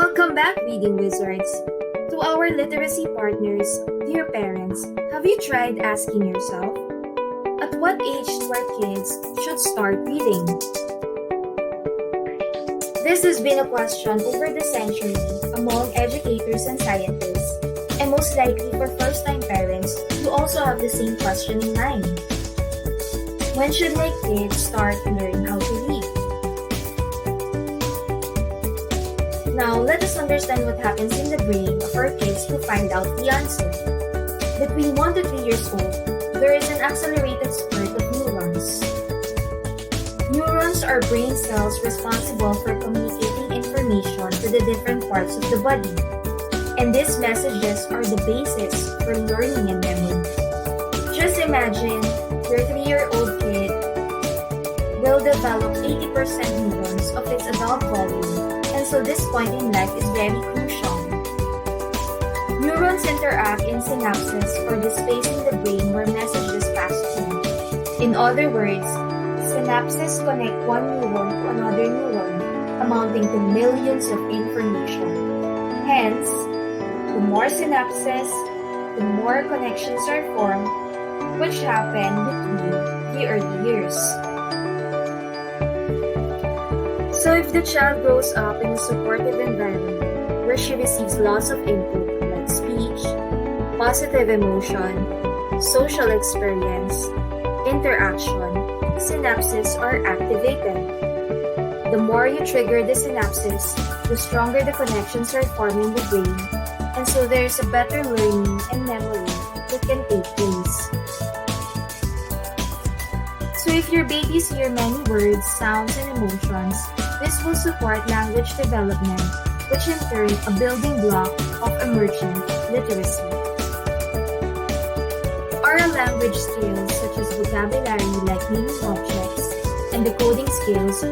Welcome back, Reading Wizards. To our literacy partners, dear parents, have you tried asking yourself, at what age do our kids should start reading? This has been a question over the century among educators and scientists, and most likely for first-time parents who also have the same question in mind. When should my kids start learning how to read? Now, let us understand what happens in the brain of our kids to find out the answer. Between 1 to 3 years old, there is an accelerated spurt of neurons. Neurons are brain cells responsible for communicating information to the different parts of the body. And these messages are the basis for learning and memory. Just imagine your 3-year-old kid will develop 80% neurons of its adult volume. And so this point in life is very crucial. Neurons interact in synapses for the space in the brain where messages pass through. In other words, synapses connect one neuron to another neuron, amounting to millions of information. Hence, the more synapses, the more connections are formed, which happen between the early years. So if the child grows up in a supportive environment where she receives lots of input like speech, positive emotion, social experience, interaction, synapses are activated. The more you trigger the synapses, the stronger the connections are forming in the brain, and so there is a better learning and memory that can take place. So if your babies hear many words, sounds, and emotions, this will support language development, which in turn a building block of emergent literacy. Oral language skills such as vocabulary like naming objects and decoding skills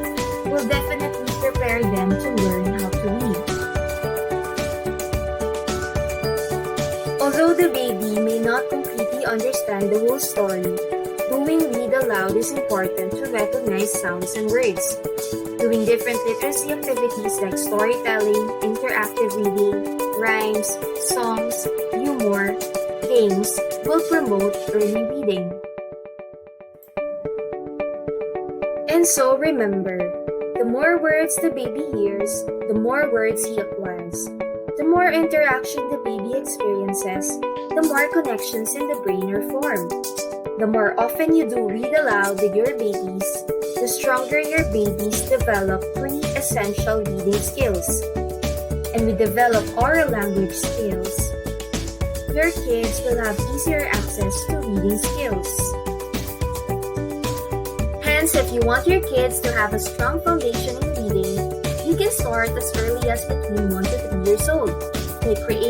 will definitely prepare them to learn how to read. Although the baby may not completely understand the whole story, doing read aloud is important to recognize sounds and words. Doing different literacy activities like storytelling, interactive reading, rhymes, songs, humor, games will promote early reading. And so remember, the more words the baby hears, the more words he acquires. The more interaction the baby experiences, the more connections in the brain are formed. The more often you do read aloud with your babies, the stronger your babies develop 3 essential reading skills. And we develop oral language skills, your kids will have easier access to reading skills. Hence, if you want your kids to have a strong foundation in reading, you can start as early as between 1 to 3 years old by creating